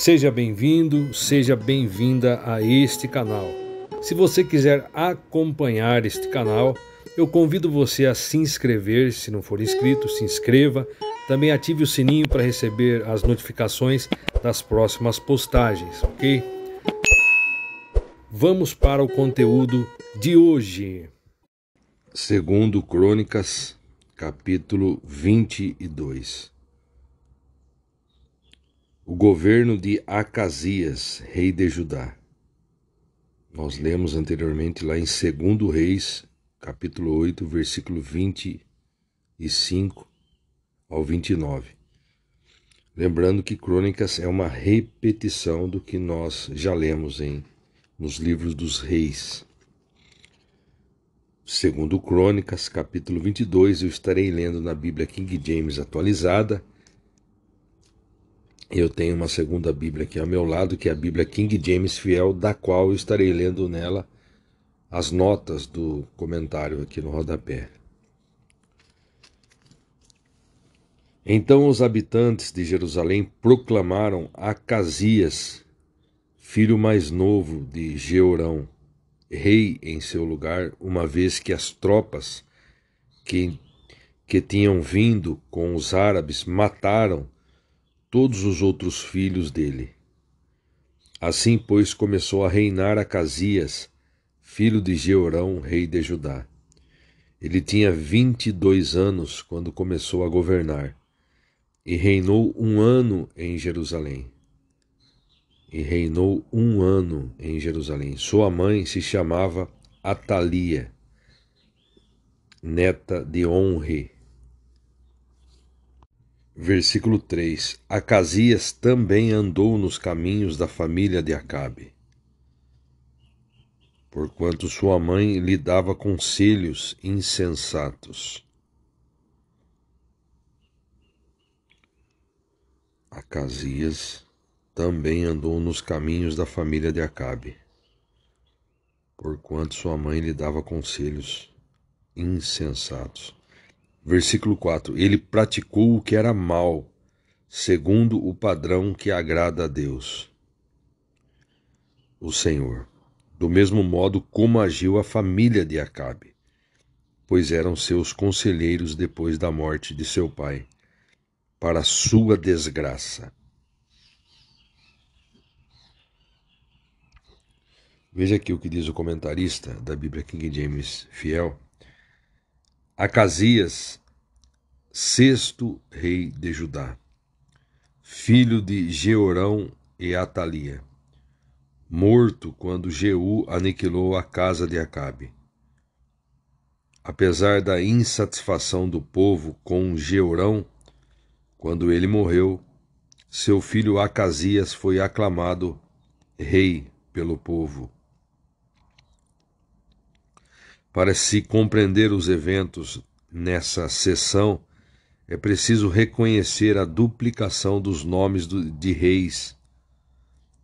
Seja bem-vindo, seja bem-vinda a este canal. Se você quiser acompanhar este canal, eu convido você a se inscrever. Se não for inscrito, se inscreva. Também ative o sininho para receber as notificações das próximas postagens, ok? Vamos para o conteúdo de hoje. Segundo Crônicas, capítulo 22. O governo de Acasias, rei de Judá. Nós lemos anteriormente lá em 2 Reis, capítulo 8, versículo 25 ao 29. Lembrando que Crônicas é uma repetição do que nós já lemos nos livros dos reis. Segundo Crônicas, capítulo 22, eu estarei lendo na Bíblia King James atualizada. Eu tenho uma segunda Bíblia aqui ao meu lado, que é a Bíblia King James Fiel, da qual eu estarei lendo nela as notas do comentário aqui no rodapé. Então os habitantes de Jerusalém proclamaram Acasias, filho mais novo de Jeorão, rei em seu lugar, uma vez que as tropas que tinham vindo com os árabes mataram todos os outros filhos dele. Assim, pois, começou a reinar Acasias, filho de Jeorão, rei de Judá. Ele tinha 22 anos quando começou a governar, e reinou um ano em Jerusalém. Sua mãe se chamava Atalia, neta de Onre. Versículo 3. Acasias também andou nos caminhos da família de Acabe, porquanto sua mãe lhe dava conselhos insensatos. Acasias também andou nos caminhos da família de Acabe, porquanto sua mãe lhe dava conselhos insensatos. Versículo 4. Ele praticou o que era mal, segundo o padrão que agrada a Deus, o Senhor, do mesmo modo como agiu a família de Acabe, pois eram seus conselheiros depois da morte de seu pai, para sua desgraça. Veja aqui o que diz o comentarista da Bíblia King James Fiel. Acasias, sexto rei de Judá, filho de Jeorão e Atalia, morto quando Jeú aniquilou a casa de Acabe. Apesar da insatisfação do povo com Jeorão, quando ele morreu, seu filho Acasias foi aclamado rei pelo povo. Para se compreender os eventos nessa sessão, é preciso reconhecer a duplicação dos nomes de reis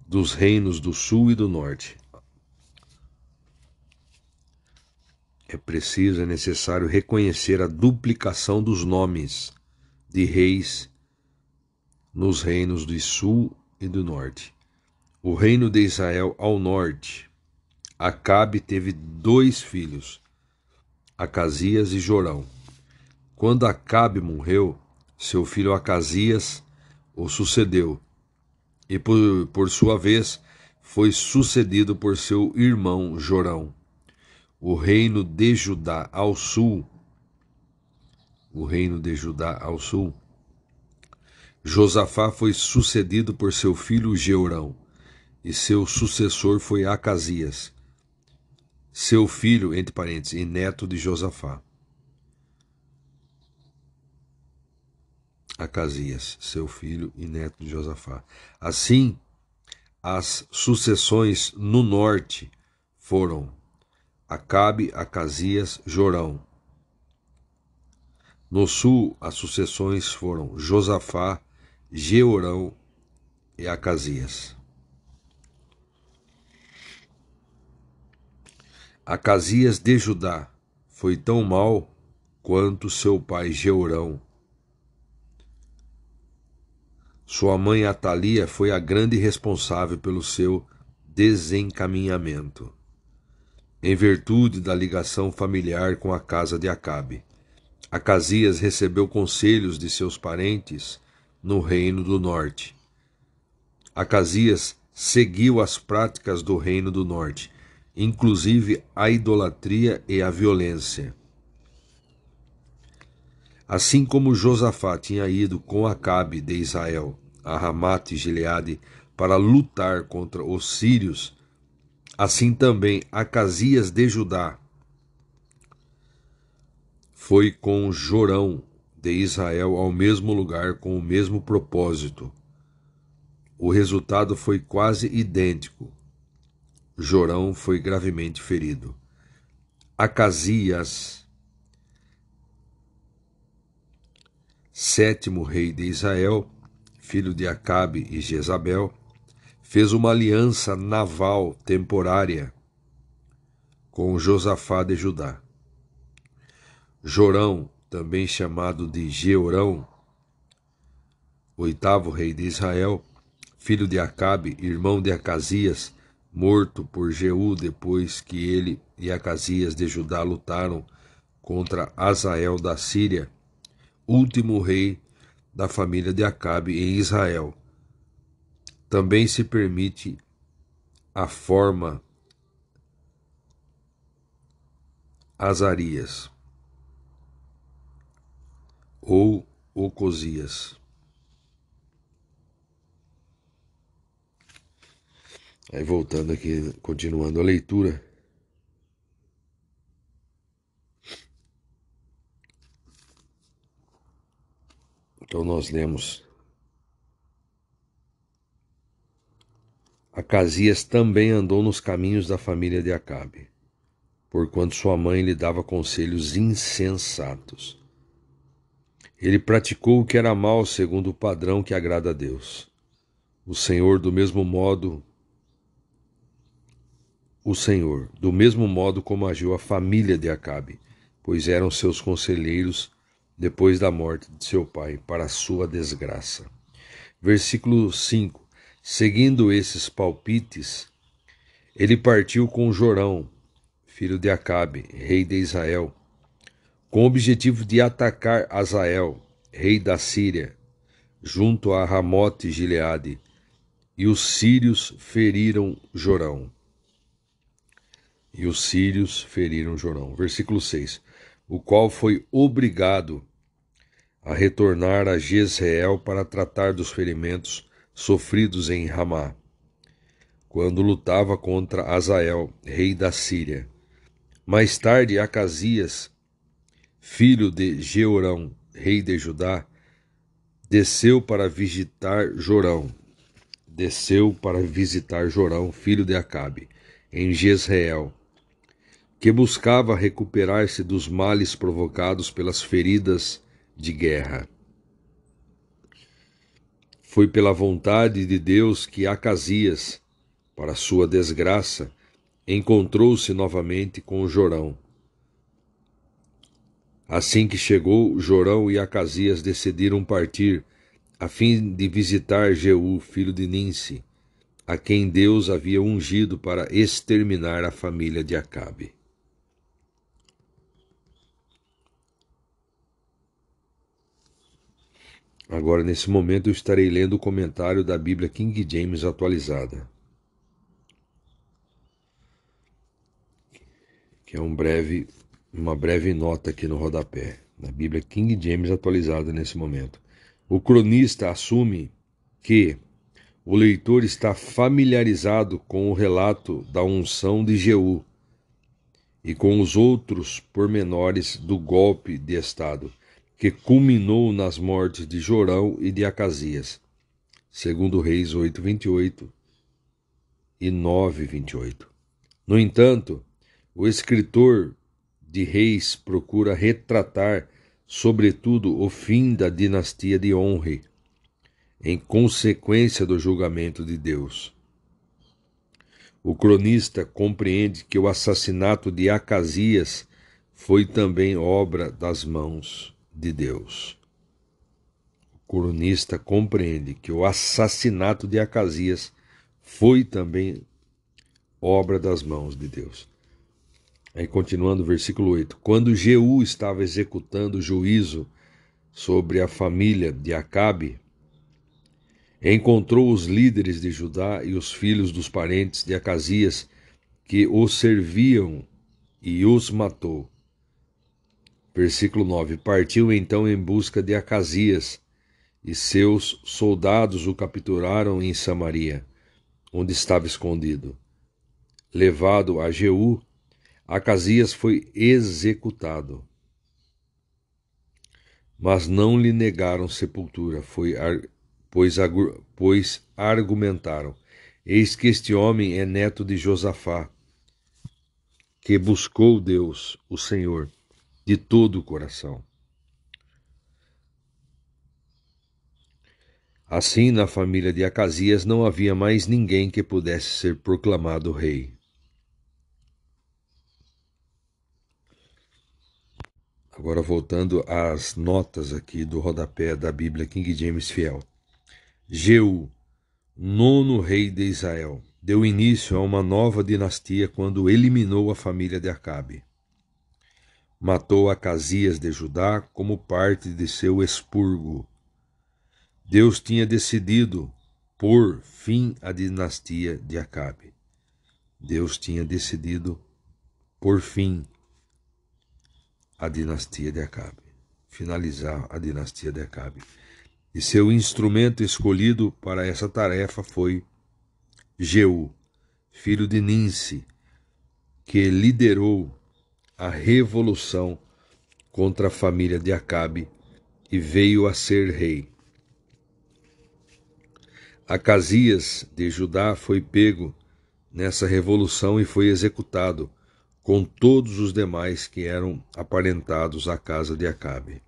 dos reinos do sul e do norte. É necessário reconhecer a duplicação dos nomes de reis nos reinos do sul e do norte. O reino de Israel ao norte, Acabe teve 2 filhos, Acasias e Jorão. Quando Acabe morreu, seu filho Acasias o sucedeu, e por sua vez foi sucedido por seu irmão Jorão. O reino de Judá ao sul, Josafá foi sucedido por seu filho Jeorão, e seu sucessor foi Acasias, seu filho, entre parênteses, e neto de Josafá. Acasias, seu filho e neto de Josafá. Assim, as sucessões no norte foram Acabe, Acasias, Jorão. No sul, as sucessões foram Josafá, Jeorão e Acasias. Acasias de Judá foi tão mau quanto seu pai Jeorão. Sua mãe Atalia foi a grande responsável pelo seu desencaminhamento, em virtude da ligação familiar com a casa de Acabe. Acasias recebeu conselhos de seus parentes no reino do norte. Acasias seguiu as práticas do reino do norte, inclusive a idolatria e a violência. Assim como Josafá tinha ido com Acabe de Israel a Ramate e Gileade para lutar contra os sírios, assim também Acasias de Judá foi com Jorão de Israel ao mesmo lugar com o mesmo propósito. O resultado foi quase idêntico. Jorão foi gravemente ferido. Acasias, sétimo rei de Israel, filho de Acabe e Jezabel, fez uma aliança naval temporária com Josafá de Judá. Jorão, também chamado de Jeorão, oitavo rei de Israel, filho de Acabe, irmão de Acasias, morto por Jeú depois que ele e Acasias de Judá lutaram contra Azael da Síria, último rei da família de Acabe em Israel. Também se permite a forma Azarias ou Ocosias. Aí voltando aqui, continuando a leitura. Então nós lemos: Acasias também andou nos caminhos da família de Acabe, porquanto sua mãe lhe dava conselhos insensatos. Ele praticou o que era mal segundo o padrão que agrada a Deus. O Senhor, do mesmo modo como agiu a família de Acabe, pois eram seus conselheiros depois da morte de seu pai, para a sua desgraça. Versículo 5. Seguindo esses palpites, ele partiu com Jorão, filho de Acabe, rei de Israel, com o objetivo de atacar Azael, rei da Síria, junto a Ramote e Gileade, e os sírios feriram Jorão. Versículo 6. O qual foi obrigado a retornar a Jezreel para tratar dos ferimentos sofridos em Ramá, quando lutava contra Azael, rei da Síria. Mais tarde, Acasias, filho de Jeorão, rei de Judá, desceu para visitar Jorão, filho de Acabe, em Jezreel, que buscava recuperar-se dos males provocados pelas feridas de guerra. Foi pela vontade de Deus que Acasias, para sua desgraça, encontrou-se novamente com Jorão. Assim que chegou, Jorão e Acasias decidiram partir, a fim de visitar Jeú, filho de Ninsi, a quem Deus havia ungido para exterminar a família de Acabe. Agora, nesse momento, eu estarei lendo o comentário da Bíblia King James atualizada, que é uma breve nota aqui no rodapé, na Bíblia King James atualizada nesse momento. O cronista assume que o leitor está familiarizado com o relato da unção de Jeú e com os outros pormenores do golpe de Estado, que culminou nas mortes de Jorão e de Acasias, segundo Reis 8:28 e 9:28. No entanto, o escritor de Reis procura retratar, sobretudo, o fim da dinastia de Onre, em consequência do julgamento de Deus. O cronista compreende que o assassinato de Acasias foi também obra das mãos de Deus. cronista compreende que o assassinato de Acasias foi também obra das mãos de Deus. Aí continuando o versículo 8. Quando Jeú estava executando juízo sobre a família de Acabe, encontrou os líderes de Judá e os filhos dos parentes de Acasias que os serviam e os matou. Versículo 9. Partiu então em busca de Acasias, e seus soldados o capturaram em Samaria, onde estava escondido. Levado a Jeú, Acasias foi executado. Mas não lhe negaram sepultura, pois argumentaram: eis que este homem é neto de Josafá, que buscou Deus, o Senhor, de todo o coração. Assim, na família de Acasias não havia mais ninguém que pudesse ser proclamado rei. Agora voltando às notas aqui do rodapé da Bíblia King James Fiel. Jeú, 9º rei de Israel, deu início a uma nova dinastia quando eliminou a família de Acabe. Matou Acasias de Judá como parte de seu expurgo. Deus tinha decidido pôr fim à dinastia de Acabe. Deus tinha decidido pôr fim à dinastia de Acabe, finalizar a dinastia de Acabe. E seu instrumento escolhido para essa tarefa foi Jeú, filho de Ninsi, que liderou a revolução contra a família de Acabe e veio a ser rei. Acasias de Judá foi pego nessa revolução e foi executado, com todos os demais que eram aparentados à casa de Acabe.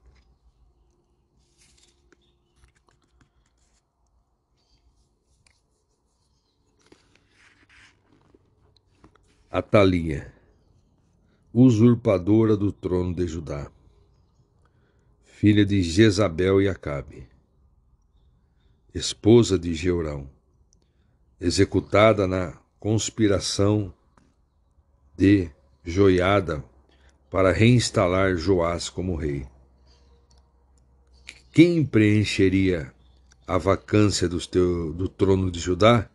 Atalia, usurpadora do trono de Judá, filha de Jezabel e Acabe, esposa de Jeorão, executada na conspiração de Joiada para reinstalar Joás como rei. Quem preencheria a vacância do trono de Judá?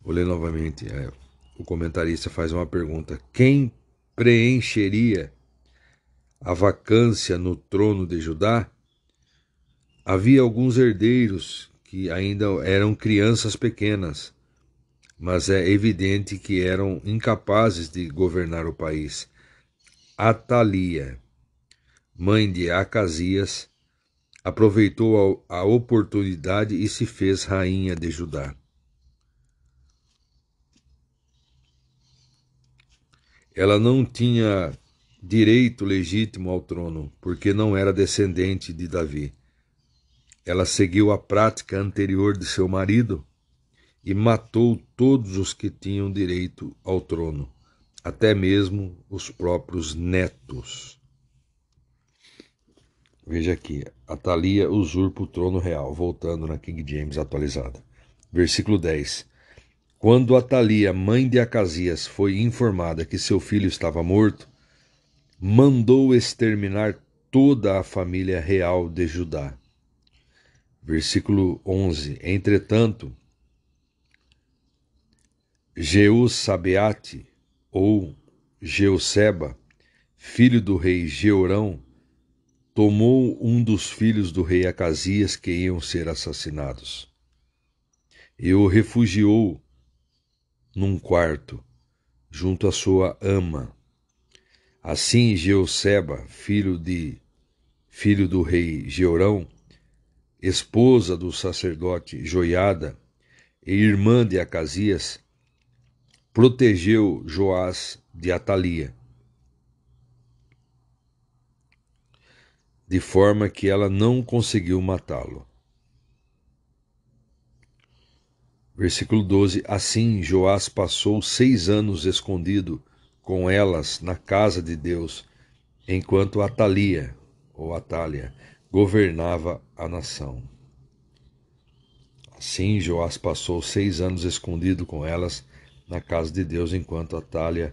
Vou ler novamente. O comentarista faz uma pergunta. Quem preencheria a vacância no trono de Judá? Havia alguns herdeiros que ainda eram crianças pequenas, mas é evidente que eram incapazes de governar o país. Atalia, mãe de Acasias, aproveitou a oportunidade e se fez rainha de Judá. Ela não tinha direito legítimo ao trono, porque não era descendente de Davi. Ela seguiu a prática anterior de seu marido e matou todos os que tinham direito ao trono, até mesmo os próprios netos. Veja aqui, Atalia usurpa o trono real, voltando na King James atualizada. Versículo 10. Quando Atalia, mãe de Acasias, foi informada que seu filho estava morto, mandou exterminar toda a família real de Judá. Versículo 11. Entretanto, Jeosabeate, ou Jeoseba, filho do rei Jeorão, tomou um dos filhos do rei Acasias que iam ser assassinados e o refugiou num quarto, junto à sua ama. Assim Jeoseba, filho do rei Jeorão, esposa do sacerdote Joiada e irmã de Acasias, protegeu Joás de Atalia, de forma que ela não conseguiu matá-lo. Versículo 12. Assim Joás passou 6 anos escondido com elas na casa de Deus, enquanto Atalia, ou Atália, governava a nação. Assim, Joás passou 6 anos escondido com elas na casa de Deus, enquanto Atalia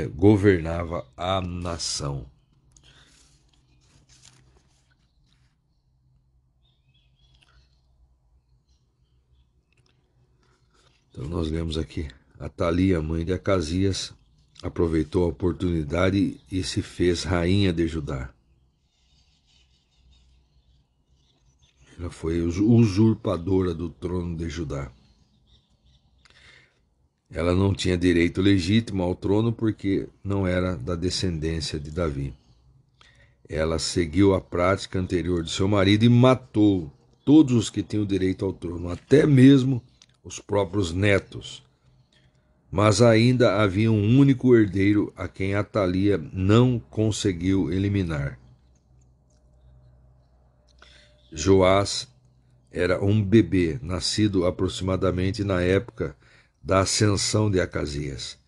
governava a nação. Então nós lemos aqui: Atalia, mãe de Acasias, aproveitou a oportunidade e se fez rainha de Judá. Ela foi usurpadora do trono de Judá. Ela não tinha direito legítimo ao trono porque não era da descendência de Davi. Ela seguiu a prática anterior de seu marido e matou todos os que tinham direito ao trono, até mesmo os próprios netos. Mas ainda havia um único herdeiro a quem Atalia não conseguiu eliminar. Joás era um bebê, nascido aproximadamente na época da ascensão de Acasias.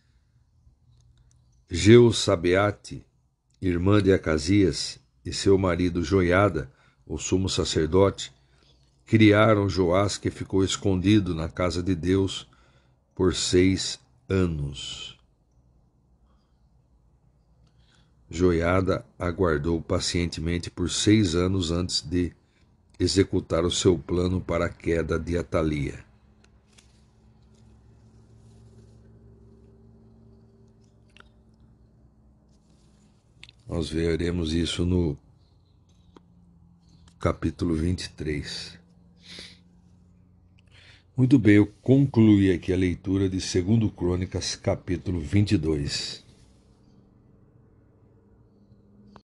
Jeosabeate, irmã de Acasias, e seu marido Joiada, o sumo sacerdote, criaram Joás, que ficou escondido na casa de Deus por 6 anos. Joiada aguardou pacientemente por 6 anos antes de executar o seu plano para a queda de Atalia. Nós veremos isso no capítulo 23. Muito bem, eu concluí aqui a leitura de 2 Crônicas, capítulo 22.